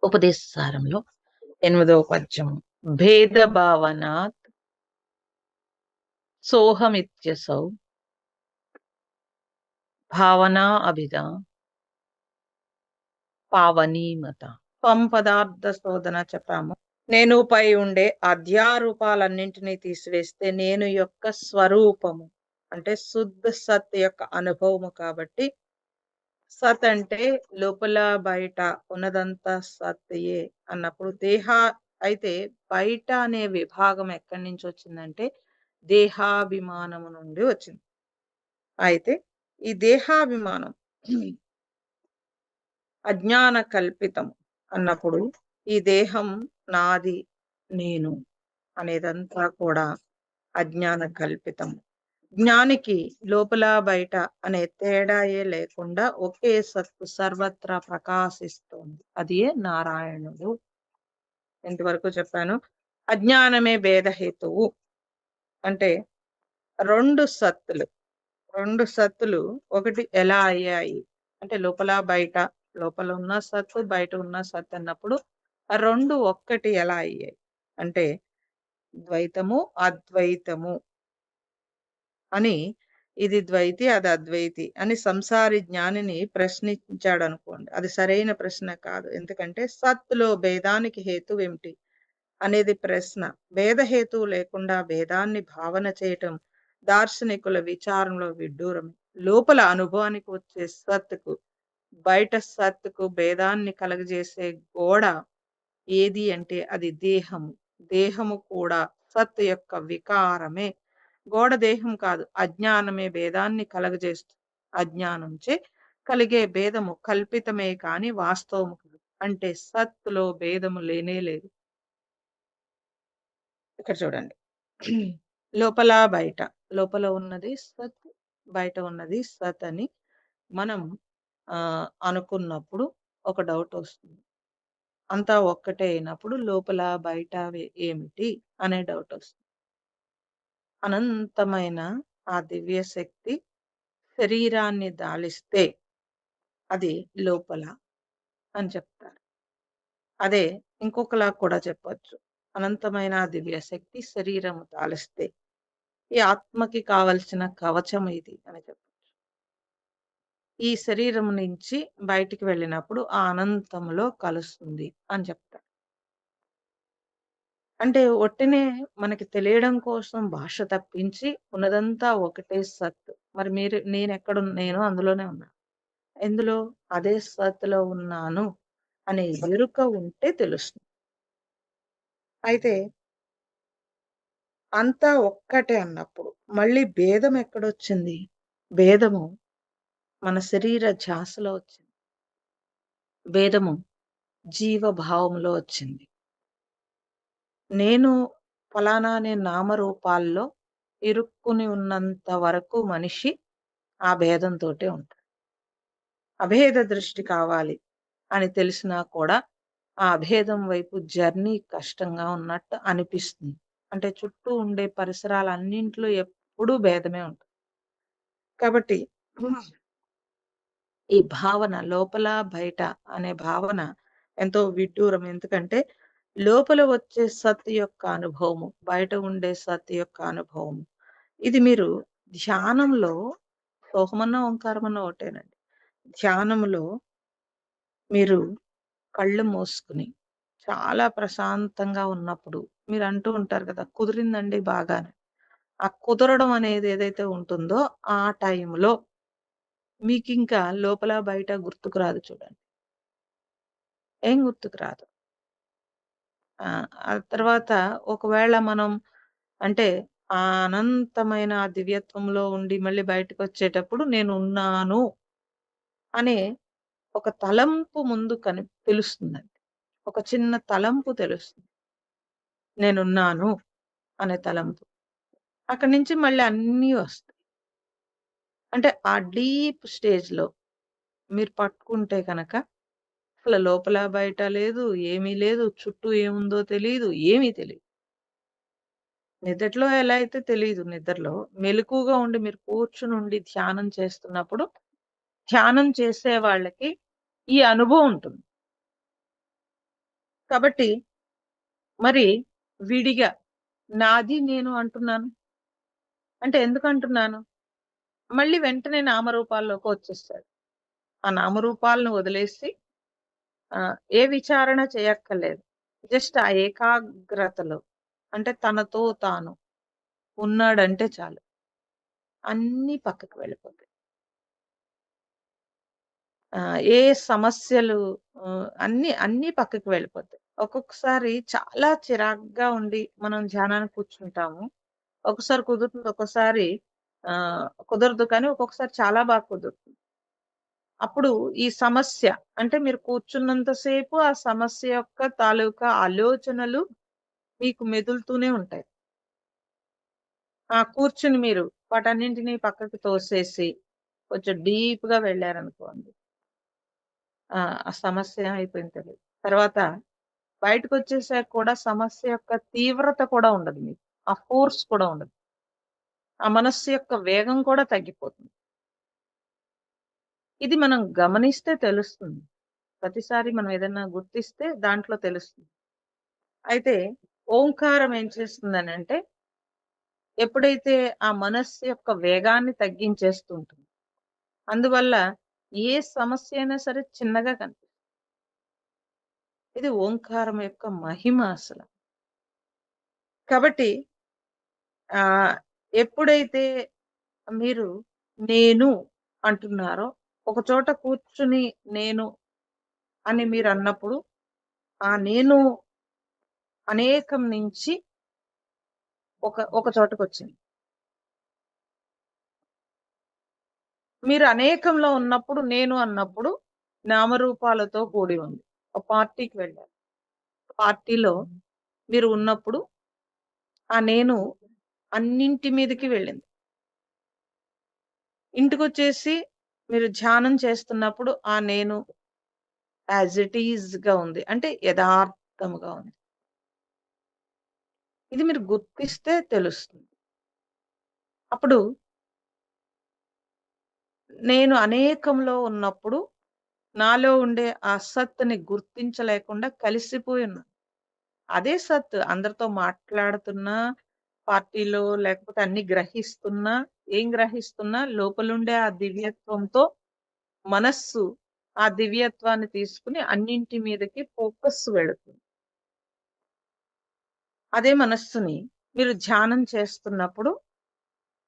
ఉపదేశ సారంలో 8వ పద్యం. భేద భావనాత్ సోహమిత్యసౌ భావనా అభిధ పావనీమత. త్వం పదార్థ శోధన చెప్పాము. నేను పై ఉండే అధ్యారూపాలన్నింటినీ తీసివేస్తే నేను యొక్క స్వరూపము అంటే శుద్ధ సత్ యొక్క అనుభవము. కాబట్టి సత్ అంటే లోపల బయట ఉన్నదంతా సత్యే అన్నప్పుడు అయితే బయట అనే విభాగం ఎక్కడి నుంచి వచ్చిందంటే దేహాభిమానము నుండి వచ్చింది. అయితే ఈ దేహాభిమానం అజ్ఞాన కల్పితం అన్నప్పుడు ఈ దేహం నాది నేను అనేదంతా కూడా అజ్ఞాన కల్పితం. జ్ఞానికి లోపల బయట అనే తేడాయే లేకుండా ఒకే సత్తు సర్వత్రా ప్రకాశిస్తోంది. అది నారాయణుడు. ఇంతవరకు చెప్పాను. అజ్ఞానమే భేదహేతువు అంటే రెండు సత్తులు ఒకటి ఎలా అయ్యాయి అంటే లోపల బయట, లోపల ఉన్న సత్తు బయట ఉన్న సత్తు అన్నప్పుడు ఆ రెండు ఒక్కటి ఎలా అయ్యాయి అంటే ద్వైతము అద్వైతము అని, ఇది ద్వైతి అది అద్వైతి అని సంసారి జ్ఞానిని ప్రశ్నించాడు అనుకోండి, అది సరైన ప్రశ్న కాదు. ఎందుకంటే సత్తులో భేదానికి హేతు ఏమిటి అనేది ప్రశ్న. భేదహేతువు లేకుండా భేదాన్ని భావన చేయటం దార్శనికుల విచారంలో విడ్డూరం. లోపల అనుభవానికి వచ్చే సత్తుకు బయట సత్తుకు భేదాన్ని కలగజేసే గోడ ఏది అంటే అది దేహము. దేహము కూడా సత్ యొక్క వికారమే. గోడ దేహం కాదు, అజ్ఞానమే భేదాన్ని కలగజేస్తుంది. అజ్ఞానంచే కలిగే భేదము కల్పితమే కాని వాస్తవము కాదు. అంటే సత్తులో భేదము లేనే లేదు. ఇక్కడ చూడండి, లోపల బయట, లోపల ఉన్నది సత్, బయట ఉన్నది సత్ అని మనం అనుకున్నప్పుడు ఒక డౌట్ వస్తుంది. అంతా ఒక్కటే అయినప్పుడు లోపల బయట ఏమిటి అనే డౌట్ వస్తుంది. అనంతమైన ఆ దివ్య శక్తి శరీరాన్ని దాలిస్తే అది లోపల అని చెప్తారు. అదే ఇంకొకలా కూడా చెప్పొచ్చు. అనంతమైన ఆ దివ్య శక్తి శరీరము దాలిస్తే ఈ ఆత్మకి కావలసిన కవచం ఇది అని చెప్పచ్చు. ఈ శరీరం నుంచి బయటికి వెళ్ళినప్పుడు ఆ అనంతంలో కలుస్తుంది అని చెప్తారు. అంటే ఒట్టినే మనకి తెలియడం కోసం భాష తప్పించి ఉన్నదంతా ఒకటే సత్. మరి నేను అందులోనే ఉన్నాను. ఎందులో? అదే సత్తులో ఉన్నాను అనే ఎరుక ఉంటే తెలుస్తుంది. అయితే అంతా ఒక్కటే అన్నప్పుడు మళ్ళీ భేదం ఎక్కడొచ్చింది? భేదము మన శరీర ధ్యాసలో వచ్చింది. భేదము జీవభావంలో వచ్చింది. నేను ఫలానా అనే నామరూపాల్లో ఇరుక్కుని ఉన్నంత వరకు మనిషి ఆ భేదంతోటే ఉంటాడు. అభేద దృష్టి కావాలి అని తెలిసినా కూడా ఆ అభేదం వైపు జర్నీ కష్టంగా ఉన్నట్టు అనిపిస్తుంది. అంటే చుట్టూ ఉండే పరిసరాలన్నింటిలో ఎప్పుడూ భేదమే ఉంటుంది. కాబట్టి ఈ భావన లోపల బయట అనే భావన ఎంతో విడ్డూరం. ఎందుకంటే లోపల వచ్చే సత్ యొక్క అనుభవము, బయట ఉండే సత్ యొక్క అనుభవము, ఇది మీరు ధ్యానంలో సోహమన్న ఓంకారమన్న ఒకటేనండి. ధ్యానంలో మీరు కళ్ళు మూసుకుని చాలా ప్రశాంతంగా ఉన్నప్పుడు మీరు అంటూ ఉంటారు కదా, కుదిరిందండి బాగానే. ఆ కుదరడం అనేది ఏదైతే ఉంటుందో ఆ టైంలో మీకింకా లోపల బయట గుర్తుకు రాదు చూడండి. ఏం గుర్తుకు రాదు. ఆ తర్వాత ఒకవేళ మనం అంటే ఆ అనంతమైన ఆ దివ్యత్వంలో ఉండి మళ్ళీ బయటకొచ్చేటప్పుడు నేనున్నాను అనే ఒక తలంపు ముందు తెలుస్తుందండి. ఒక చిన్న తలంపు తెలుస్తుంది. నేనున్నాను అనే తలంపు. అక్కడి నుంచి మళ్ళీ అన్నీ వస్తాయి. అంటే ఆ డీప్ స్టేజ్‌లో మీరు పట్టుకుంటే గనక అసలు లోపల బయట లేదు, ఏమీ లేదు, చుట్టూ ఏముందో తెలీదు, ఏమీ తెలీదు. నిద్దట్లో ఎలా అయితే తెలీదు నిద్రలో, మెలకువగా ఉండి మీరు కూర్చునుండి ధ్యానం చేస్తున్నప్పుడు, ధ్యానం చేసే వాళ్ళకి ఈ అనుభవం ఉంటుంది. కాబట్టి మరి విడిగా నాది నేను అంటున్నాను. అంటే ఎందుకంటున్నాను? మళ్ళీ వెంటనే నామరూపాల్లోకి వచ్చేస్తాడు. ఆ నామరూపాలను వదిలేసి ఏ విచారణ చేయక్కర్లేదు. జస్ట్ ఆ ఏకాగ్రతలో అంటే తనతో తాను ఉన్నాడంటే చాలు. అన్నీ పక్కకు వెళ్ళిపోతాయి. ఏ సమస్యలు అన్నీ పక్కకి వెళ్ళిపోతాయి. ఒక్కొక్కసారి చాలా చిరాకుగా ఉండి మనం ధ్యానానికి కూర్చుంటాము. ఒక్కొక్కసారి కుదురుతుంది. ఒక్కోసారి కుదరదు కానీ ఒక్కొక్కసారి చాలా బాగా కుదురుతుంది. అప్పుడు ఈ సమస్య అంటే మీరు కూర్చున్నంత సేపు ఆ సమస్య యొక్క తాలూకా ఆలోచనలు మీకు మెదులుతూనే ఉంటాయి. కూర్చుని మీరు వాటన్నింటిని పక్కకి తోసేసి కొంచెం డీప్‌గా వెళ్లారనుకోండి. ఆ సమస్య అయిపోయింది తెలీదు. తర్వాత బయటకొచ్చేసాక కూడా సమస్య యొక్క తీవ్రత కూడా ఉండదు మీకు. ఆ ఫోర్స్ కూడా ఉండదు. ఆ మనస్సు యొక్క వేగం కూడా తగ్గిపోతుంది. ఇది మనం గమనిస్తే తెలుస్తుంది. ప్రతిసారి మనం ఏదన్నా గుర్తిస్తే దాంట్లో తెలుస్తుంది. అయితే ఓంకారం ఏం చేస్తుందనంటే, ఎప్పుడైతే ఆ మనస్సు యొక్క వేగాన్ని తగ్గించేస్తూ ఉంటుంది. అందువల్ల ఏ సమస్య అయినా సరే చిన్నగా కనిపిస్తుంది. ఇది ఓంకారం యొక్క మహిమ అసల. కాబట్టి ఆహ్, ఎప్పుడైతే మీరు నేను అంటున్నారో, ఒక చోట కూర్చుని నేను అని మీరన్నప్పుడు, ఆ నేను అనేకం నుంచి ఒక చోటకొచ్చింది. మీరు అనేకంలో ఉన్నప్పుడు, నేను అన్నప్పుడు నామరూపాలతో కూడి ఉంది. ఒక పార్టీకి వెళ్లారు. పార్టీలో మీరు ఉన్నప్పుడు, ఆ నేను అన్నింటి మీదకి వెళ్ళింది. ఇంటికొచ్చేసి మీరు ధ్యానం చేస్తున్నప్పుడు, ఆ నేను యాజ్ ఇట్ ఈస్‌గా ఉంది. అంటే యదార్థముగా ఉంది. ఇది మీరు గుర్తిస్తే తెలుస్తుంది. అప్పుడు నేను అనేకంలో ఉన్నప్పుడు, నాలో ఉండే ఆ సత్‌ని గుర్తించలేకుండా కలిసిపోయి ఉన్నాను. అదే సత్ అందరితో మాట్లాడుతున్నా, పార్టీలో లేకపోతే అన్నీ గ్రహిస్తున్నా, ఏం గ్రహిస్తున్నా లోపలుండే ఆ దివ్యత్వంతో మనస్సు ఆ దివ్యత్వాన్ని తీసుకొని అన్నింటి మీదకి ఫోకస్ వెళుతుంది. అదే మనస్సుని మీరు ధ్యానం చేస్తున్నప్పుడు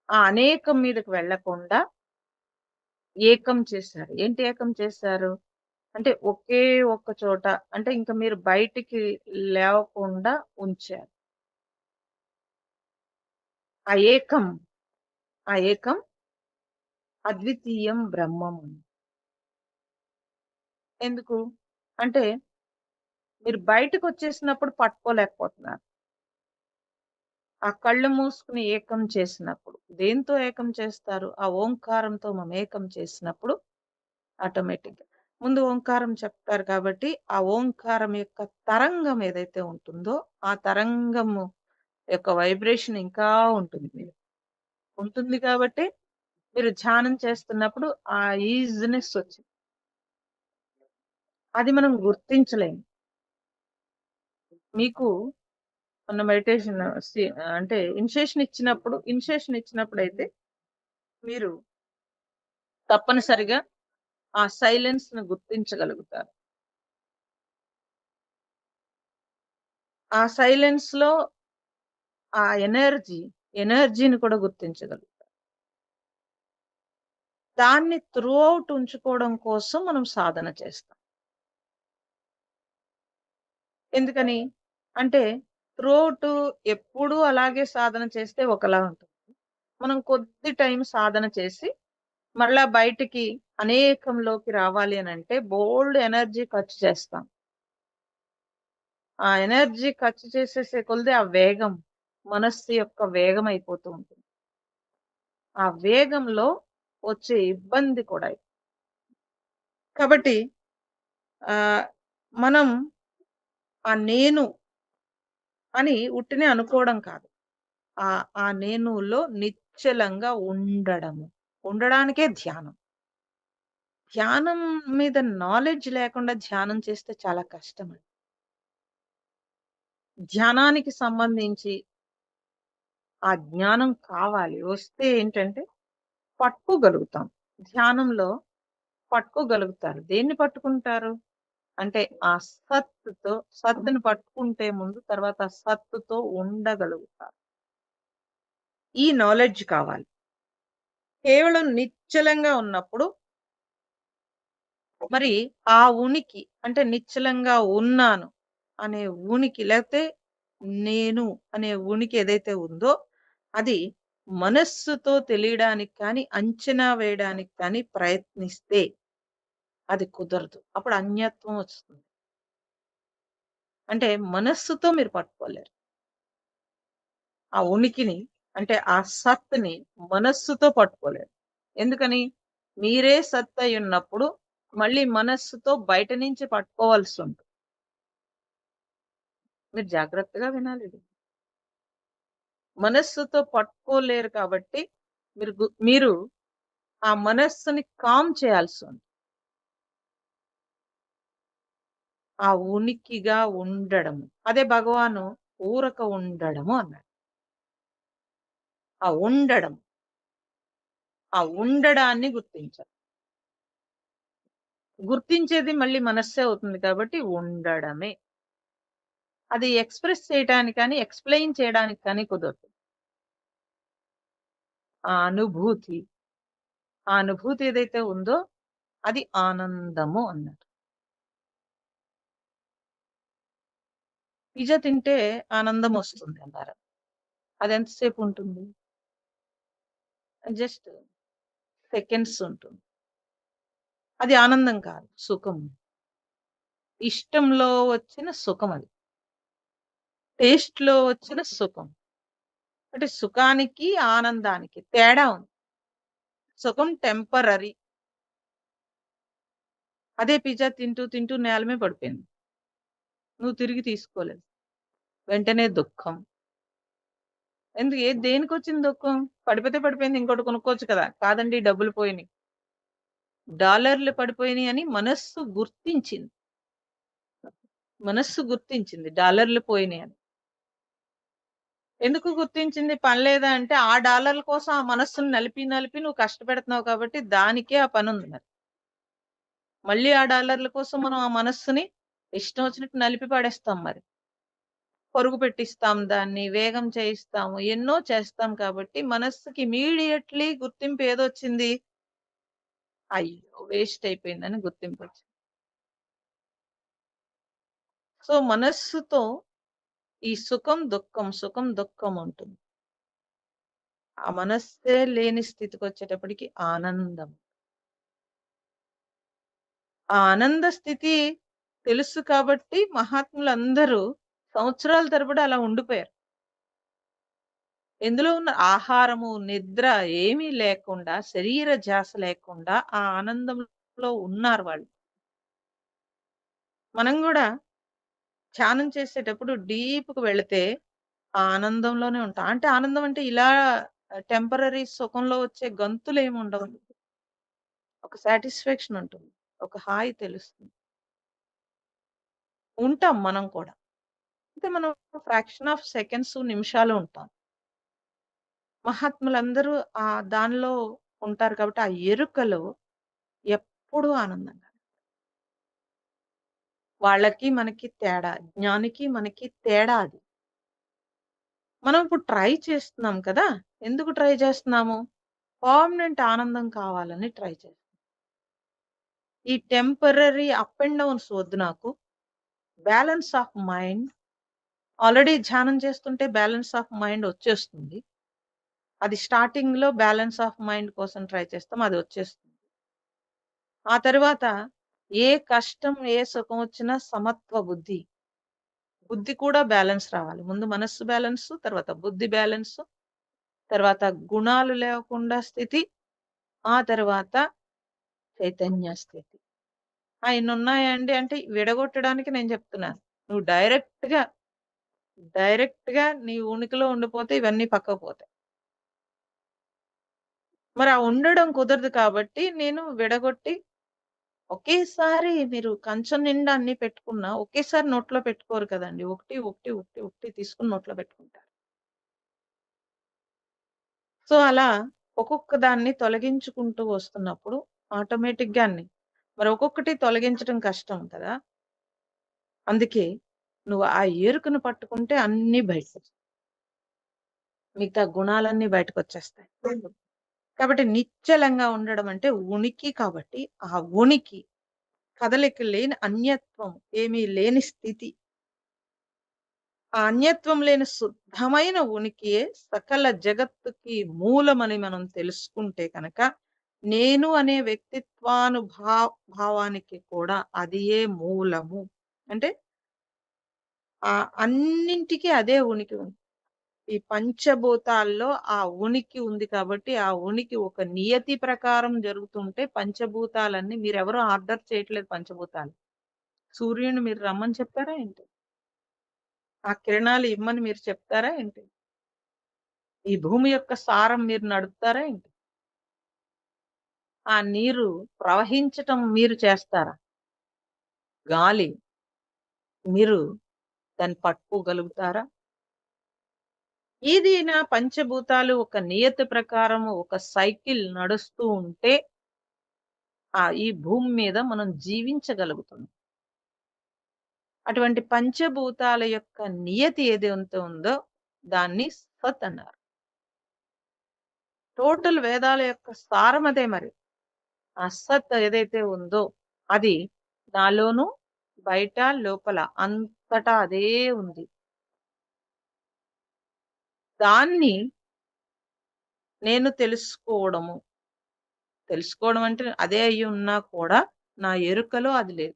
ఆ అనేకం మీదకి వెళ్ళకుండా ఏకం చేశారు. ఏంటి ఏకం చేశారు? అంటే ఒకే ఒక్క చోట అంటే ఇంక మీరు బయటికి లేవకుండా ఉంచారు. ఆ ఏకం, ఆ ఏకం అద్వితీయం బ్రహ్మం. ఎందుకు? అంటే మీరు బయటకొచ్చేసినప్పుడు పట్టుకోలేకపోతున్నారు. ఆ కళ్ళు మూసుకొని ఏకం చేసినప్పుడు. దేనితో ఏకం చేస్తారు? ఆ ఓంకారంతో మమేకం చేసినప్పుడు ఆటోమేటిక్‌గా. ముందు ఓంకారం చెప్తారు కాబట్టి, ఆ ఓంకారం యొక్క తరంగం ఏదైతే ఉంటుందో, ఆ తరంగము యొక్క వైబ్రేషన్ ఇంకా ఉంటుంది మీలో. ఉంటుంది కాబట్టి, మీరు ధ్యానం చేస్తున్నప్పుడు ఆ ఈజినెస్ వచ్చింది. అది మనం గుర్తించలేము. మీకు మొన్న మెడిటేషన్ అంటే ఇనిషియేషన్ ఇచ్చినప్పుడైతే మీరు తప్పనిసరిగా ఆ సైలెన్స్‌ని గుర్తించగలుగుతారు. ఆ సైలెన్స్‌లో ఆ ఎనర్జీని కూడా గుర్తించగలుగుతారు. దాన్ని త్రూ ఔట్ ఉంచుకోవడం కోసం మనం సాధన చేస్తాం. ఎందుకని? అంటే త్రూ ఔట్ ఎప్పుడూ అలాగే సాధన చేస్తే ఒకలా ఉంటుంది. మనం కొద్ది టైం సాధన చేసి, మరలా బయటికి అనేకంలోకి రావాలి అనంటే బోలెడు ఎనర్జీ ఖర్చు చేస్తాం. ఆ ఎనర్జీ ఖర్చు చేసేసే కొలిది ఆ వేగం, మనస్సు యొక్క వేగం అయిపోతూ ఉంటుంది. ఆ వేగంలో వచ్చే ఇబ్బంది కూడా ఇది. కాబట్టి ఆహ్, మనం ఆ నేను అని ఉట్టినే అనుకోవడం కాదు. ఆ నేనులో నిశ్చలంగా ఉండడము. ఉండడానికే ధ్యానం. ధ్యానం మీద నాలెడ్జ్ లేకుండా ధ్యానం చేస్తే చాలా కష్టమండి. ధ్యానానికి సంబంధించి ఆ జ్ఞానం కావాలి. వస్తే ఏంటంటే పట్టుకోగలుగుతాం. ధ్యానంలో పట్టుకోగలుగుతారు. దేన్ని పట్టుకుంటారు? అంటే ఆ సత్తుని పట్టుకుంటే ముందు తర్వాత సత్తుతో ఉండగలుగుతారు. ఈ నాలెడ్జ్ కావాలి. కేవలం నిశ్చలంగా ఉన్నప్పుడు మరి ఆ ఉనికి అంటే నిశ్చలంగా ఉన్నాను అనే ఉనికి లేకపోతే నేను అనే ఉనికి ఏదైతే ఉందో అది మనస్సుతో తెలియడానికి కానీ, అంచనా వేయడానికి కానీ ప్రయత్నిస్తే అది కుదరదు. అప్పుడు అన్యత్వం వస్తుంది. అంటే మనస్సుతో మీరు పట్టుకోలేరు. ఆ ఉనికిని అంటే ఆ సత్‌ని మనస్సుతో పట్టుకోలేరు. ఎందుకని? మీరే సత్ అయ్యున్నప్పుడు మళ్ళీ మనస్సుతో బయట నుంచి పట్టుకోవాల్సుంటుంది. మీరు జాగ్రత్తగా వినాలిది. మనస్సుతో పట్టుకోలేరు కాబట్టి మీరు ఆ మనస్సుని కామ్ చేయాల్సుంది. ఆ ఉనికిగా ఉండడము. అదే భగవాను ఊరక ఉండడము అన్నాడు. ఆ ఉండడం. ఆ ఉండడాన్ని గుర్తించాలి. గుర్తించేది మళ్ళీ మనస్సే అవుతుంది కాబట్టి ఉండడమే. అది ఎక్స్‌ప్రెస్ చేయటానికి కానీ, ఎక్స్‌ప్లెయిన్ చేయడానికి కానీ కుదరదు. ఆ అనుభూతి, ఆ అనుభూతి ఏదైతే ఉందో అది ఆనందము అన్నారు. పిజ్జా తింటే ఆనందమొస్తుంది అన్నారు. అదెంత సేపుంటుంది? జస్ట్ సెకండ్స్ ఉంటుంది. అది ఆనందం కాదు. సుఖం. ఇష్టంలో వచ్చిన సుఖమది. టేస్ట్‌లో వచ్చిన సుఖం. అంటే సుఖానికి, ఆనందానికి తేడా ఉంది. సుఖం టెంపరరీ. అదే పిజ్జా తింటూ, తింటూ నేల మీద పడిపోయింది. నువ్వు తిరిగి తీసుకోలేవు. వెంటనే దుఃఖం. దేనికొచ్చింది దుఃఖం? పడిపోతే పడిపోయింది ఇంకోటి కొనుక్కోవచ్చు కదా! కాదండి డబ్బులు పోయినియి. డాలర్లు పడిపోయినియని మనస్సు గుర్తించింది. మనస్సు గుర్తించింది డాలర్లు పోయినియని. ఎందుకు గుర్తించింది? పనిలేదా అంటే, ఆ డాలర్ల కోసం ఆ మనస్సుని నలిపి, నలిపి నువ్వు కష్టపెడుతున్నావు కాబట్టి దానికే ఆ పనుంది మరి. మళ్ళీ ఆ డాలర్ల కోసం మనం ఆ మనస్సుని ఇష్టం వచ్చినట్టు నలిపి పడేస్తాం మరి. పరుగు పెట్టిస్తాం దాన్ని, వేగం చేయిస్తాము, ఎన్నో చేస్తాం కాబట్టి మనస్సుకి ఇమ్మీడియేట్‌లీ గుర్తింపు ఏదొచ్చింది? అయ్యో! వేస్ట్ అయిపోయిందని గుర్తింపొచ్చింది. సో, మనస్సుతో ఈ సుఖం, దుఃఖం, సుఖం, దుఃఖం ఉంటుంది. ఆ మనస్సే లేని స్థితికొచ్చేటప్పటికి ఆనందం. ఆ ఆనంద స్థితి తెలుసు కాబట్టి మహాత్ములందరూ సంవత్సరాల తరబడి అలా ఉండిపోయారు. ఎందులో ఉన్న ఆహారము, నిద్ర ఏమీ లేకుండా, శరీర ధ్యాస లేకుండా ఆ ఆనందంలో ఉన్నారు వాళ్ళు. మనం గూడా ధ్యానం చేసేటప్పుడు డీప్‌కి వెళితే ఆ ఆనందంలోనే ఉంటాం. అంటే ఆనందం అంటే ఇలా టెంపరరీ సుఖంలో వచ్చే గంతులేమి ఉండవు. ఒక సాటిస్ఫాక్షన్ ఉంటుంది. ఒక హాయి తెలుస్తుంది. ఉంటాం మనం కూడా. అంటే మనం ఫ్రాక్షన్ ఆఫ్ సెకండ్స్, నిమిషాలు ఉంటాం. మహాత్ములందరూ దానిలో ఉంటారు కాబట్టి ఆ ఎరుకలో ఎప్పుడూ ఆనందంగా. వాళ్ళకి, మనకి తేడా. జ్ఞానికి, మనకి తేడా అది. మనం ఇప్పుడు ట్రై చేస్తున్నాం కదా! ఎందుకు ట్రై చేస్తున్నాము? పర్మనెంట్ ఆనందం కావాలని ట్రై చేస్తున్నాం. ఈ టెంపరరీ అప్ అండ్ డౌన్స్ వద్దు నాకు. బ్యాలన్స్ ఆఫ్ మైండ్ ఆల్రెడీ ధ్యానం చేస్తుంటే బ్యాలన్స్ ఆఫ్ మైండ్ వచ్చేస్తుంది. అది స్టార్టింగ్‌లో బ్యాలన్స్ ఆఫ్ మైండ్ కోసం ట్రై చేస్తాం. అది వచ్చేస్తుంది. ఆ తరువాత ఏ కష్టం, ఏ సుఖం వచ్చినా సమత్వ బుద్ధి. బుద్ధి కూడా బ్యాలెన్స్ రావాలి. ముందు మనస్సు బ్యాలెన్సు, తర్వాత బుద్ధి బ్యాలెన్సు, తర్వాత గుణాలు లేకుండా స్థితి, ఆ తర్వాత చైతన్య స్థితి. ఇన్నున్నాయండి అంటే విడగొట్టడానికి నేను చెప్తున్నాను. నువ్వు డైరెక్ట్‌గా నీ ఉనికిలో ఉండిపోతే ఇవన్నీ పక్కకు పోతాయి. మరి ఆ ఉండడం కుదరదు కాబట్టి నేను విడగొట్టి ఒకేసారి మీరు కంచం నిండా అన్నీ పెట్టుకున్నా, ఒకేసారి నోట్లో పెట్టుకోరు కదండీ. ఒకటి, ఒకటి, ఒకటి, ఒకటి తీసుకొని నోట్లో పెట్టుకుంటారు. సో, అలా ఒక్కొక్క దాన్ని తొలగించుకుంటూ వస్తున్నప్పుడు ఆటోమేటిక్‌గానే మరి ఒక్కొక్కటి తొలగించడం కష్టం కదా! అందుకే నువ్వు ఆ ఎరుకను పట్టుకుంటే అన్నీ బయటకొస్తాయి. మిగతా గుణాలన్నీ బయటకొచ్చేస్తాయి. కాబట్టి నిశ్చలంగా ఉండడం అంటే ఉనికి కాబట్టి, ఆ ఉనికి కదలిక లేని అన్యత్వం ఏమీ లేని స్థితి. ఆ అన్యత్వం లేని శుద్ధమైన ఉనికియే సకల జగత్తుకి మూలమని మనం తెలుసుకుంటే కనుక, నేను అనే భావానికి కూడా అదియే మూలము. అంటే అన్నింటికి అదే ఉనికి ఉంది. ఈ పంచభూతాల్లో ఆ ఉనికి ఉంది కాబట్టి, ఆ ఉనికి ఒక నియతి ప్రకారం జరుగుతుంటే పంచభూతాలన్నీ మీరెవరు ఆర్డర్ చేయట్లేదు పంచభూతాలు. సూర్యుడిని మీరు రమ్మని చెప్పారా ఏంటి? ఆ కిరణాలు ఇమ్మని మీరు చెప్తారా ఏంటి? ఈ భూమి యొక్క సారం మీరు నడుపుతారా ఏంటి? ఆ నీరు ప్రవహించటం మీరు చేస్తారా? గాలి మీరు దాన్ని పట్టుకోగలుగుతారా? ఏదైనా పంచభూతాలు ఒక నియతి ప్రకారం ఒక సైకిల్ నడుస్తూ ఉంటే ఈ భూమి మీద మనం జీవించగలుగుతున్నాం. అటువంటి పంచభూతాల యొక్క నియతి ఏదైతే ఉందో దాన్ని సత్ అన్నారు. టోటల్ వేదాల యొక్క సారం అదే మరి. ఆ సత్ ఏదైతే ఉందో అది నాలోను, బయట, లోపల అంతటా అదే ఉంది. దాన్ని నేను తెలుసుకోవడము. తెలుసుకోవడం అంటే అదే అయ్యున్నా కూడా నా ఎరుకలో అది లేదు.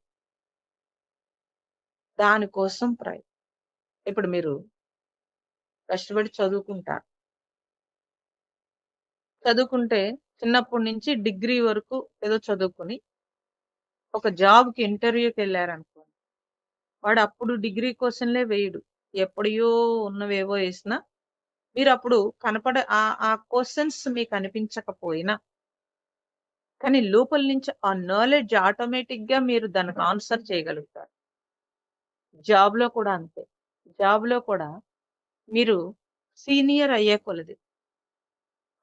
దాని కోసం ఇప్పుడు మీరు కష్టపడి చదువుకుంటారు. చదువుకుంటే చిన్నప్పటి నుంచి డిగ్రీ వరకు ఏదో చదువుకొని, ఒక జాబ్‌కి ఇంటర్వ్యూకెళ్లారనుకోండి. వాడు అప్పుడు డిగ్రీ క్వెషన్‌లే వేయడు. ఎప్పటియో ఉన్నవేవో ఏసినా, మీరప్పుడు ఆ క్వెషన్స్ మీకనిపించకపోయినా, కానీ లోపల నుంచి ఆ నాలెడ్జ్ ఆటోమేటిక్‌గా మీరు దానికి ఆన్సర్ చేయగలుగుతారు. జాబ్‌లో కూడా అంతే. జాబ్‌లో కూడా మీరు సీనియర్ అయ్యే కొలది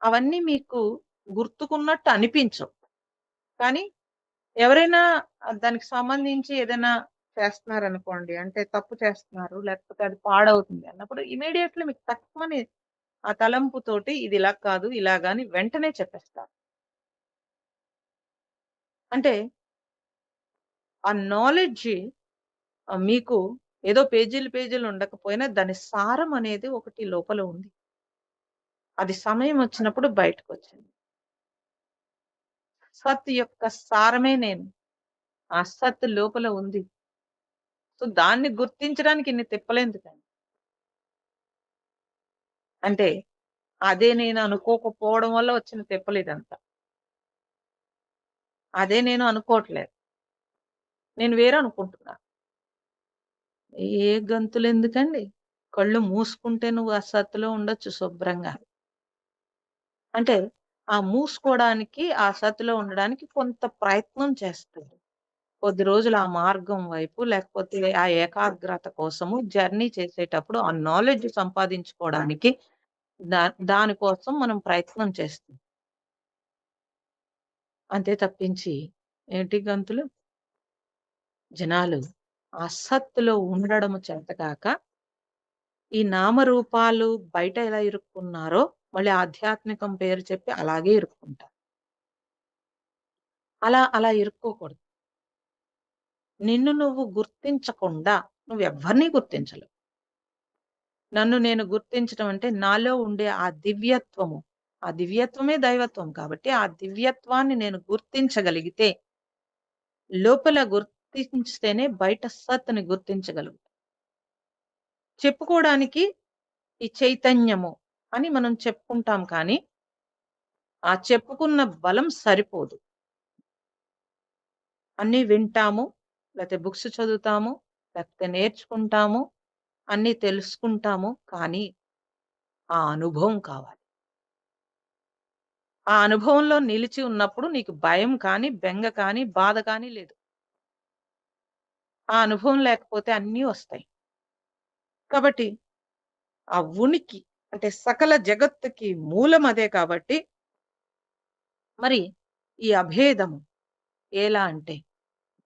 అవన్నీ మీకు గుర్తుకున్నట్టు అనిపించవు. కానీ ఎవరైనా దానికి సంబంధించి ఏదైనా చేస్తున్నారనుకోండి. అంటే తప్పు చేస్తున్నారు. లేకపోతే అది పాడవుతుంది అన్నప్పుడు ఇమ్మీడియేట్‌లీ మీకు టక్కుమని ఆ తలంపుతోటి ఇది ఇలా కాదు, ఇలాగా అని వెంటనే చెప్పేస్తారు. అంటే ఆ నాలెడ్జి మీకు ఏదో పేజీలు, పేజీలు ఉండకపోయినా దాని సారం అనేది ఒకటి లోపల ఉంది. అది సమయం వచ్చినప్పుడు బయటకొచ్చింది. సత్ యొక్క సారమే నేను. ఆ సత్ లోపల ఉంది. సో, దాన్ని గుర్తించడానికి ఇన్ని తిప్పలెందుకండి? అంటే అదే నేను అనుకోకపోవడం వల్ల వచ్చిన తిప్పలిదంతా. అదే నేను అనుకోవట్లేదు. నేను వేరే అనుకుంటున్నా. ఏ గంతులెందుకండి? కళ్ళు మూసుకుంటే నువ్వు ఆ సత్తులో ఉండొచ్చు శుభ్రంగా. అంటే ఆ మూసుకోవడానికి, ఆ సత్తులో ఉండడానికి కొంత ప్రయత్నం చేస్తుంది. కొద్ది రోజులు ఆ మార్గం వైపు లేకపోతే ఆ ఏకాగ్రత కోసము జర్నీ చేసేటప్పుడు ఆ నాలెడ్జ్ సంపాదించుకోవడానికి దా దాని కోసం మనం ప్రయత్నం చేస్తాం. అంతే తప్పించి ఏంటి గంతులు? జనాలు ఆ సత్తులో ఉండడం చేతకాక ఈ నామరూపాలు బయట ఎలా ఇరుక్కున్నారో మళ్ళీ ఆధ్యాత్మికం పేరు చెప్పి అలాగే ఇరుక్కుంటారు. అలా ఇరుక్కోకూడదు. నిన్ను నువ్వు గుర్తించకుండా నువ్వెవ్వరిని గుర్తించలేవు. నన్ను నేను గుర్తించడం అంటే నాలో ఉండే ఆ దివ్యత్వము. ఆ దివ్యత్వమే దైవత్వం కాబట్టి ఆ దివ్యత్వాన్ని నేను గుర్తించగలిగితే లోపల గుర్తించితేనే బయట సత్‌ని గుర్తించగలుగుతాం. చెప్పుకోవడానికి ఈ చైతన్యము అని మనం చెప్పుకుంటాం కానీ, ఆ చెప్పుకున్న బలం సరిపోదు. అన్నీ వింటాము, లేతే బుక్స్ చదువుతాము, లేకపోతే నేర్చుకుంటాము, అన్నీ తెలుసుకుంటాము. కానీ, ఆ అనుభవం కావాలి. ఆ అనుభవంలో నిలిచి ఉన్నప్పుడు నీకు భయం కానీ, బెంగ కానీ, బాధ కానీ లేదు. ఆ అనుభవం లేకపోతే అన్నీ వస్తాయి. కాబట్టి ఆ ఉనికి అంటే సకల జగత్తుకి మూలం అదే కాబట్టి మరి ఈ అభేదము ఎలా అంటే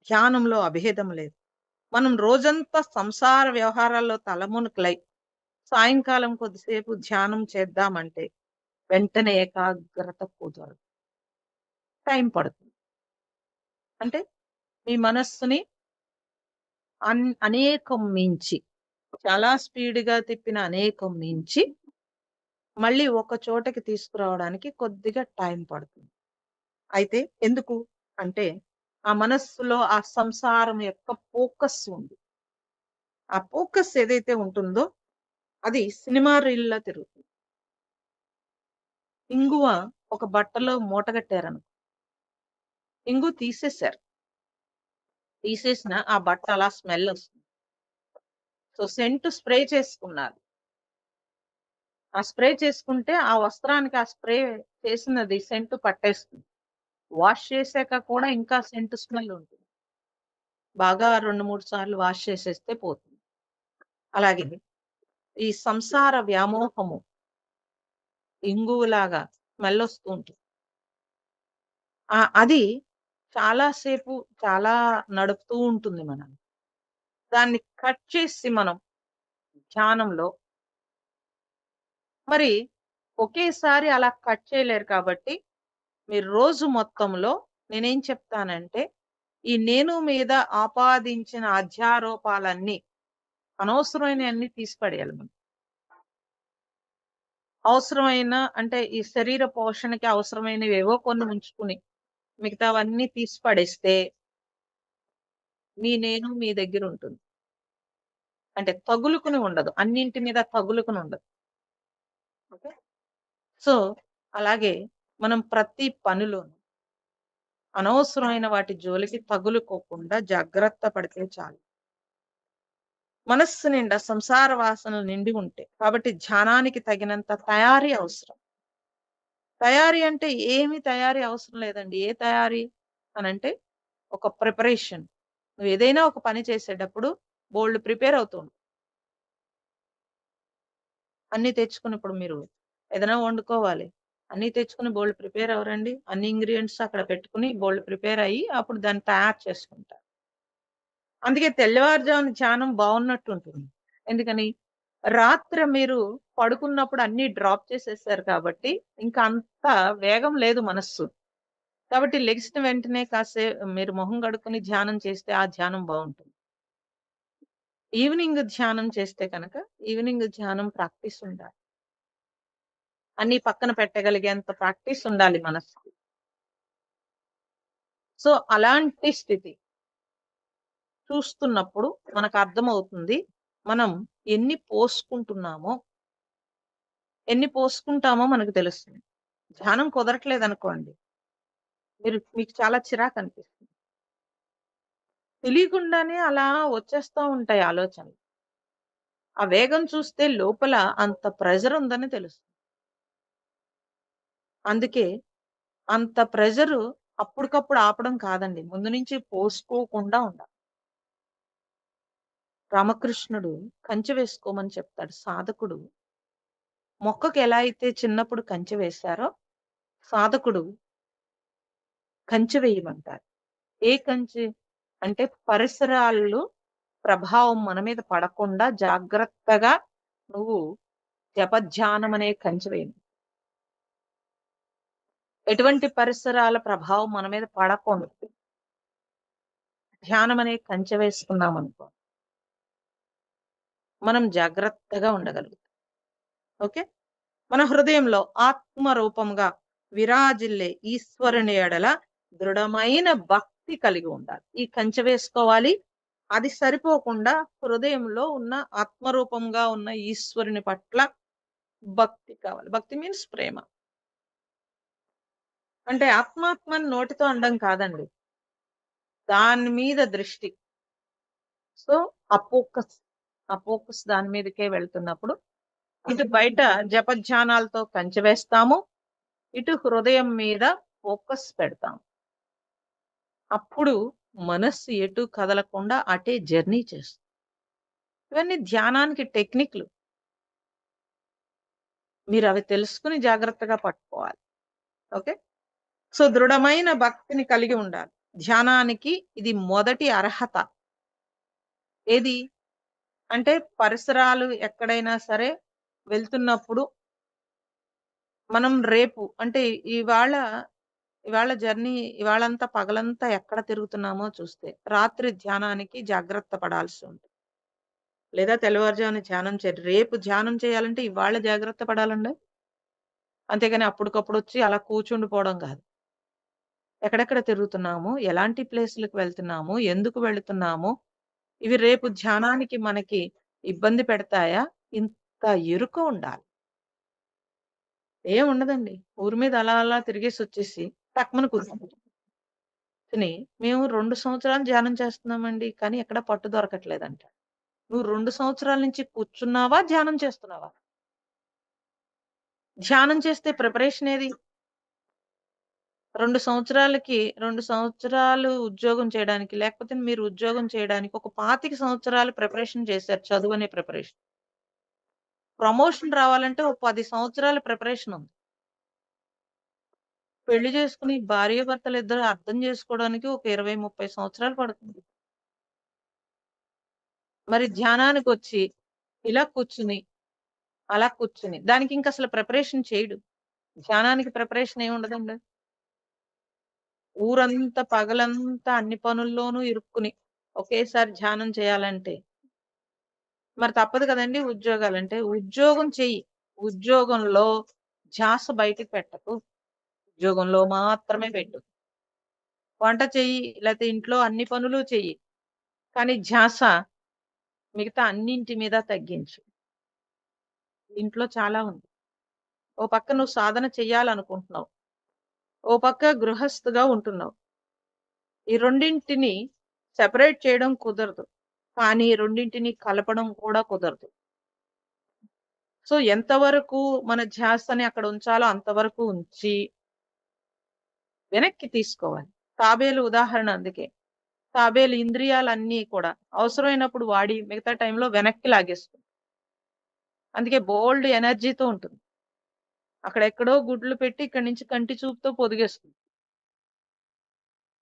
ధ్యానంలో అభేదం లేదు. మనం రోజంతా సంసార వ్యవహారాల్లో తలమునకలై సాయంకాలం కొద్దిసేపు ధ్యానం చేద్దామంటే వెంటనే ఏకాగ్రత కుదరదు. టైం పడుతుంది. అంటే మీ మనస్సుని అనేకం మించి చాలా స్పీడ్‌గా తిప్పిన అనేకం మించి మళ్ళీ ఒక చోటకి తీసుకురావడానికి కొద్దిగా టైం పడుతుంది. అయితే ఎందుకు? అంటే ఆ మనస్సులో ఆ సంసారం యొక్క ఫోకస్ ఉంది. ఆ ఫోకస్ ఏదైతే ఉంటుందో అది సినిమా రీల్‌లా తిరుగుతుంది. ఇంగువ ఒక బట్టలో మూటగట్టారనుకో, ఇంగువ తీసేశారు. తీసేసిన ఆ బట్ట అలా స్మెల్ ఒస్తుంది. సో, సెంట్ స్ప్రే చేసుకున్నారు. ఆ స్ప్రే చేసుకుంటే ఆ వస్త్రానికి ఆ స్ప్రే చేసినది సెంట్ పట్టేస్తుంది. వాష్ చేసాక కూడా ఇంకా సెంట్ స్మెల్ ఉంటుంది. బాగా 2, 3 సార్లు వాష్ చేసేస్తే పోతుంది. అలాగే ఈ సంసార వ్యామోహము ఇంగువలాగా స్మెల్లొస్తూ ఉంటుంది. అది చాలా సేపు చాలా నడుపుతూ ఉంటుంది మనల్ని. దాన్ని కట్ చేసి మనం ధ్యానంలో మరి ఒకేసారి అలా కట్ చేయలేరు కాబట్టి, మీరు రోజు మొత్తంలో నేనేం చెప్తానంటే, ఈ నేను మీద ఆపాదించిన అధ్యారోపాలన్నీ అనవసరమైనయన్నీ తీసి పడేయాలి మనం. అవసరమైన అంటే ఈ శరీర పోషణకి అవసరమైనవేవో కొన్ని ఉంచుకుని, మిగతావన్నీ తీసి పడేస్తే, మీ నేను మీ దగ్గరుంటుంది. అంటే తగులుకుని ఉండదు. అన్నింటి మీద తగులుకుని ఉండదు. ఓకే. సో, అలాగే మనం ప్రతి పనిలోను అనవసరమైన వాటి జోలికి తగులుకోకుండా జాగ్రత్త పడితే చాలు. మనస్సు నిండా సంసార వాసనలు నిండి ఉంటే. కాబట్టి ధ్యానానికి తగినంత తయారీ అవసరం. తయారీ అంటే ఏమి తయారీ అవసరం లేదండి. ఏ తయారీ అనంటే ఒక ప్రిపరేషన్. నువ్వేదైనా ఒక పని చేసేటప్పుడు బోలెడు ప్రిపేర్ అవుతూ ఉంటావు. అన్నీ తెచ్చుకొని ఇప్పుడు మీరు ఏదైనా వండుకోవాలి. అన్నీ తెచ్చుకొని బోలెడు ప్రిపేర్ అవ్వరండి. అన్ని ఇంగ్రీడియెంట్స్ అక్కడ పెట్టుకొని బోలెడు ప్రిపేర్ అయ్యి అప్పుడు దాన్ని తయారు చేసుకుంటారు. అందుకే తెల్లవారుజామున ధ్యానం బావున్నట్టుంటుంది. ఎందుకని? రాత్రి మీరు పడుకున్నప్పుడు అన్నీ డ్రాప్ చేసేసారు కాబట్టి, ఇంకా అంత వేగం లేదు మనస్సు. కాబట్టి లెగిసిన వెంటనే మీరు మొహం కడుక్కొని ధ్యానం చేస్తే ఆ ధ్యానం బావుంటుంది. ఈవినింగ్ ధ్యానం చేస్తే కనుక, ఈవినింగ్ ధ్యానం ప్రాక్టీస్ ఉండాలి. అన్నీ పక్కన పెట్టగలిగేంత ప్రాక్టీస్ ఉండాలి మనస్సుకి. సో, అలాంటి స్థితి చూస్తున్నప్పుడు మనకర్థమవుతుంది. మనం ఎన్ని పోసుకుంటున్నామో, ఎన్ని పోసుకుంటామో మనకు తెలుస్తుంది. ధ్యానం కుదరట్లేదనుకోండి, మీకు చాలా చిరాకనిపిస్తుంది. తెలియకుండానే అలా వచ్చేస్తా ఉంటాయి ఆలోచనలు. ఆ వేగం చూస్తే లోపల అంత ప్రెషర్ ఉందని తెలుస్తుంది. అందుకే అంత ప్రెషరు అప్పటికప్పుడు ఆపడం కాదండి. ముందు నుంచి పోసుకోకుండా ఉండాలి. రామకృష్ణుడు కంచె వేసుకోమని చెప్తాడు. సాధకుడు మొక్కకి ఎలా అయితే చిన్నప్పుడు కంచె వేశారో, సాధకుడు కంచె వేయమంటారు. ఏ కంచె? అంటే పరిసరాలు ప్రభావం మన మీద పడకుండా జాగ్రత్తగా నువ్వు జపధ్యానం అనే కంచె వేయను. ఎటువంటి పరిసరాల ప్రభావం మన మీద పడకుండా ధ్యానం అనే కంచె వేసుకున్నామనుకో, మనం జాగ్రత్తగా ఉండగలుగుతాం. ఓకే. మన హృదయంలో ఆత్మ రూపంగా విరాజిల్లే ఈశ్వరుని ఎడల దృఢమైన భక్తి కలిగి ఉండాలి. ఈ కంచె వేసుకోవాలి. అది సరిపోకుండా హృదయంలో ఉన్న ఆత్మరూపంగా ఉన్న ఈశ్వరుని పట్ల భక్తి కావాలి. భక్తి మీన్స్ ప్రేమ. అంటే ఆత్మాత్మని నోటితో అనడం కాదండి. దాని మీద దృష్టి. సో, ఆ ఫోకస్, ఆ ఫోకస్ దాని మీదకే వెళ్తున్నప్పుడు, ఇటు బయట జపధ్యానాలతో కంచె వేస్తాము. ఇటు హృదయం మీద ఫోకస్ పెడతాం. అప్పుడు మనస్సు ఎటు కదలకుండా అటే జర్నీ చేస్తుంది. ఇవన్నీ ధ్యానానికి టెక్నిక్‌లు. మీరవి తెలుసుకొని జాగ్రత్తగా పట్టుకోవాలి. ఓకే. సో, దృఢమైన భక్తిని కలిగి ఉండాలి. ధ్యానానికి ఇది మొదటి అర్హత. ఏది? అంటే పరిసరాలు ఎక్కడైనా సరే వెళ్తున్నప్పుడు మనం రేపు అంటే ఇవాళ, ఇవాళ జర్నీ ఇవాళంతా పగలంతా ఎక్కడ తిరుగుతున్నామో చూస్తే, రాత్రి ధ్యానానికి జాగ్రత్త పడాల్సి ఉంటుంది. లేదా తెల్లవారుజామున ధ్యానం రేపు ధ్యానం చేయాలంటే ఇవాళ జాగ్రత్త పడాలండి. అంతేగాని అప్పటికప్పుడొచ్చి అలా కూర్చుండిపోవడం గాదు. ఎక్కడెక్కడ తిరుగుతున్నాము? ఎలాంటి ప్లేసులకి వెళ్తున్నాము? ఎందుకు వెళుతున్నాము? ఇవి రేపు ధ్యానానికి మనకి ఇబ్బంది పెడతాయా? ఇంత ఎరుక ఉండాలి. ఏముండదండి. ఊరి మీద అలా అలా తిరిగేసొచ్చేసి టక్‌మని కూర్చుంటాం. మేము 2 సంవత్సరాలు ధ్యానం చేస్తున్నామండి. కానీ ఎక్కడ పట్టు దొరకట్లేదంట. నువ్వు 2 సంవత్సరాల నుంచి కూర్చున్నావా? ధ్యానం చేస్తున్నావా? ధ్యానం చేస్తే ప్రిపరేషన్ ఏది? 2 సంవత్సరాలు ఉద్యోగం చేయడానికి, లేకపోతే మీరు ఉద్యోగం చేయడానికి ఒక 25 సంవత్సరాలు ప్రిపరేషన్ చేశారు. చదువనే ప్రిపరేషన్. ప్రమోషన్ రావాలంటే ఓ 10 సంవత్సరాల ప్రిపరేషన్ ఉంది. పెళ్లి చేసుకొని భార్యాభర్తలిద్దరూ అర్థం చేసుకోవడానికి ఒక 20, 30 సంవత్సరాలు పడుతుంది. మరి ధ్యానానికొచ్చి ఇలా కూర్చుని, అలా కూర్చుని దానికింకసలు ప్రిపరేషన్ చేయడు. ధ్యానానికి ప్రిపరేషన్ ఏముండదండి. ఊరంతా పగలంతా అన్ని పనుల్లోనూ ఇరుక్కుని ఒకేసారి ధ్యానం చేయాలంటే మరి తప్పదు కదండీ ఉద్యోగాలంటే. ఉద్యోగం చెయ్యి. ఉద్యోగంలో ధ్యాస బయటికి పెట్టకు. ఉద్యోగంలో మాత్రమే పెట్టు. వంట చెయ్యి, లేతే ఇంట్లో అన్ని పనులు చెయ్యి. కానీ ధ్యాస మిగతా అన్నింటి మీద తగ్గించు. ఇంట్లో చాలా ఉంది. ఓ పక్క నువ్వు సాధన చెయ్యాలనుకుంటున్నావు. ఓ పక్క గృహస్థుగా ఉంటున్నావు. ఈ రెండింటిని సెపరేట్ చేయడం కుదరదు. కానీ రెండింటిని కలపడం కూడా కుదరదు. సో, ఎంతవరకు మన ధ్యాసని అక్కడ ఉంచాలో అంతవరకు ఉంచి వెనక్కి తీసుకోవాలి. తాబేలు ఉదాహరణ అందుకే. తాబేలు ఇంద్రియాలన్నీ కూడా అవసరమైనప్పుడు వాడి మిగతా టైంలో వెనక్కి లాగేస్తుంది. అందుకే బోలెడు ఎనర్జీతో ఉంటుంది. అక్కడెక్కడో గుడ్లు పెట్టి ఇక్కడి నుంచి కంటి చూపుతో పొదిగేస్తుంది.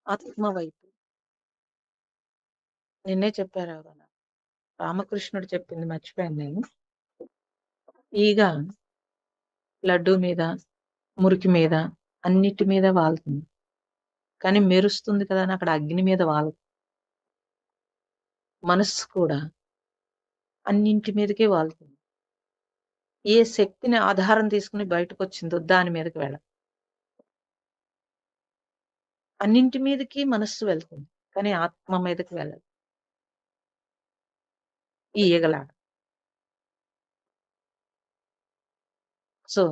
ఆత్మ వైపు. నిన్నే చెప్పారు ఎవరో. రామకృష్ణుడు చెప్పింది మర్చిపోయాను నేను. ఈగ లడ్డూ మీద, మురికి మీద, అన్నిటి మీద వాలుతుంది. కానీ మెరుస్తుంది కదా అని అక్కడ అగ్ని మీద వాలదు. మనస్సు కూడా అన్నింటి మీదకే వాలుతుంది. ఏ శక్తిని ఆధారం తీసుకొని బయటకొచ్చిందో దాని మీదకి వెళ్ళదు. అన్నింటి మీదకి మనస్సు వెళ్తుంది. కానీ ఆత్మ మీదకి వెళ్ళదు. ఈ ఈగలాగా. సో,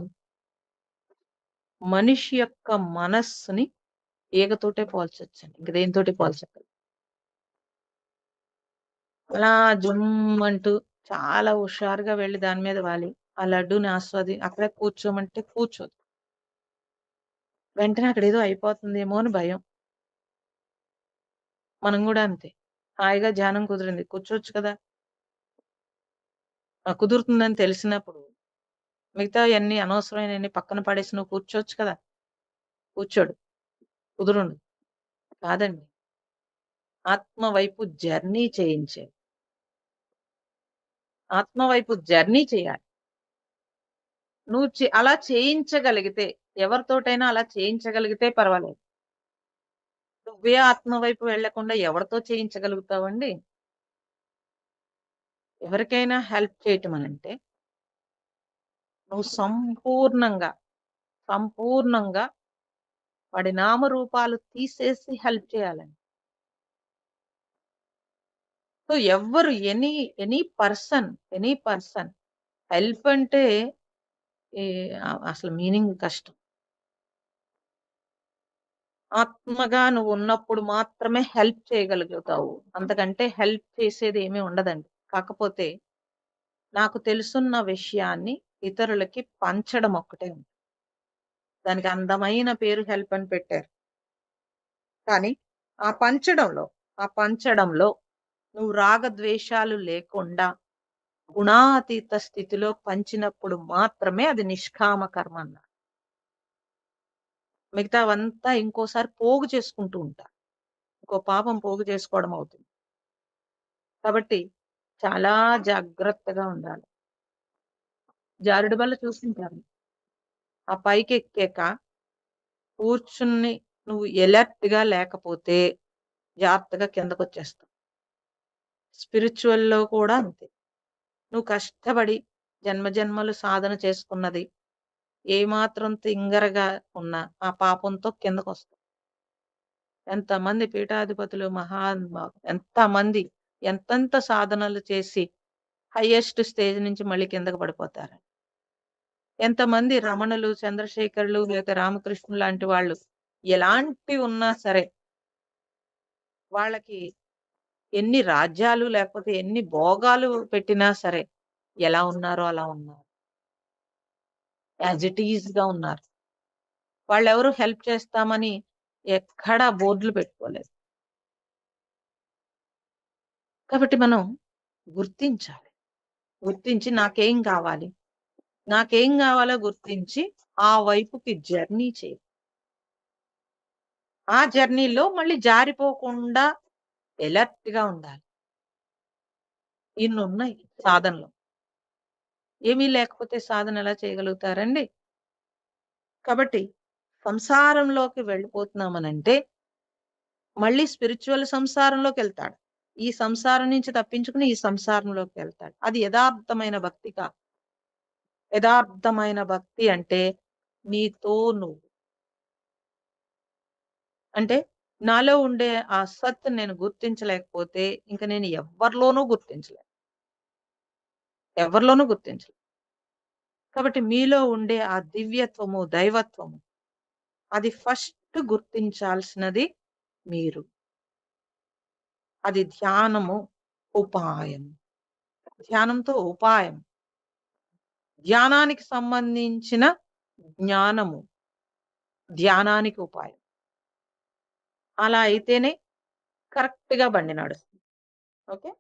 మనిషి యొక్క మనస్సుని ఈగతోటే పోల్చొచ్చండి. ఇంక దేనితోటి పోల్చక్కర్లేదు. అలా జుమ్మంటూ చాలా హుషారుగా వెళ్లి దాని మీద వాలి, ఆ లడ్డూని అక్కడే కూర్చోమంటే కూర్చోదు. వెంటనే అక్కడేదో అయిపోతుందేమో అని భయం. మనం గూడా అంతే. హాయిగా ధ్యానం కుదిరింది. కూర్చోవచ్చు కదా! కుదురుతుందని తెలిసినప్పుడు మిగతాయన్నీ అనవసరమైనయన్ని పక్కన పడేసి నువ్వు కూర్చోవచ్చు కదా! కూర్చోడు. కుదురుండదు. కాదండి. ఆత్మ వైపు జర్నీ చేయించేది. ఆత్మ వైపు జర్నీ చేయాలి. నువ్వు అలా చేయించగలిగితే, ఎవరితోటైనా అలా చేయించగలిగితే పర్వాలేదు. నువ్వే ఆత్మ వైపు వెళ్ళకుండా ఎవరితో చేయించగలుగుతావండి? ఎవరికైనా హెల్ప్ చేయటం అనంటే, నువ్వు సంపూర్ణంగా వాడి నామరూపాలు తీసేసి హెల్ప్ చేయాలండి. సో, ఎవ్వరు ఎనీ పర్సన్ హెల్ప్ అంటే ఈ అసలు మీనింగ్ కష్టం. ఆత్మగా నువ్వున్నప్పుడు మాత్రమే హెల్ప్ చేయగలుగుతావు. అంతకంటే హెల్ప్ చేసేది ఏమీ ఉండదండి. కాకపోతే నాకు తెలుసున్న విషయాన్ని ఇతరులకి పంచడం ఒక్కటే ఉంది. దానికి అందమైన పేరు హెల్ప్ అని పెట్టారు. కానీ ఆ పంచడంలో, ఆ పంచడంలో నువ్వు రాగద్వేషాలు లేకుండా గుణాతీత స్థితిలో పంచినప్పుడు మాత్రమే అది నిష్కామ కర్మ అన్నారు. మిగతావంతా ఇంకోసారి పోగు చేసుకుంటూ ఉంటారు. ఇంకో పాపం పోగు చేసుకోవడం అవుతుంది. కాబట్టి చాలా జాగ్రత్తగా ఉండాలి. జారుడు బల్ల చూసుంటారు. ఆ పైకెక్కాక కూర్చుని నువ్వు ఎలర్ట్‌గా లేకపోతే జాగ్రత్తగా కిందకొచ్చేస్తావు. స్పిరిచ్యువల్‌లో కూడా అంతే. నువ్వు కష్టపడి జన్మజన్మలు సాధన చేసుకున్నది ఏమాత్రం తింగరగా ఉన్నా ఆ పాపంతో కిందకొస్తావు. ఎంతమంది పీఠాధిపతులు, ఎంతమంది ఎంతెంత సాధనలు చేసి హైయెస్ట్ స్టేజ్ నుంచి మళ్ళీ కిందకి పడిపోతారు. ఎంతమంది రమణులు, చంద్రశేఖరులు, లేక రామకృష్ణులు లాంటి వాళ్ళు ఎలాంటివి ఉన్నా సరే, వాళ్ళకి ఎన్ని రాజ్యాలు లేకపోతే ఎన్ని భోగాలు పెట్టినా సరే, ఎలా ఉన్నారో అలా ఉన్నారు. యాజ్ ఇట్ ఈస్‌గా ఉన్నారు. వాళ్ళెవరు హెల్ప్ చేస్తామని ఎక్కడా బోర్డులు పెట్టుకోలేదు. కాబట్టి మనం గుర్తించాలి. గుర్తించి నాకేం కావాలి? నాకేం గావాలో గుర్తించి ఆ వైపుకి జర్నీ చేయి. ఆ జర్నీలో మళ్ళీ జారిపోకుండా ఎలర్ట్‌గా ఉండాలి. ఇన్నున్నాయి సాధనలు. ఏమీ లేకపోతే సాధన ఎలా చేయగలుగుతారండి? కాబట్టి సంసారంలోకి వెళ్ళిపోతున్నామనంటే మళ్ళీ స్పిరిచ్యువల్ సంసారంలోకెళ్తాడు. ఈ సంసారం నుంచి తప్పించుకొని ఈ సంసారంలోకెళ్తాడు. అది యదార్థమైన భక్తి కాదు. యదార్థమైన భక్తి అంటే నీతో నువ్వు. అంటే నాలో ఉండే ఆ సత్ నేను గుర్తించలేకపోతే ఇంక నేను ఎవ్వరిలోనూ గుర్తించలేను. ఎవరిలోనూ గుర్తించలేను. కాబట్టి మీలో ఉండే ఆ దివ్యత్వము, దైవత్వము అది ఫస్ట్ గుర్తించాల్సినది మీరు. అది ధ్యానము ఉపాయం. ధ్యానంతో ఉపాయం. ధ్యానానికి సంబంధించిన జ్ఞానము. ధ్యానానికి ఉపాయం. అలా అయితేనే కరెక్ట్‌గా బండి నడుస్తుంది. ఓకే.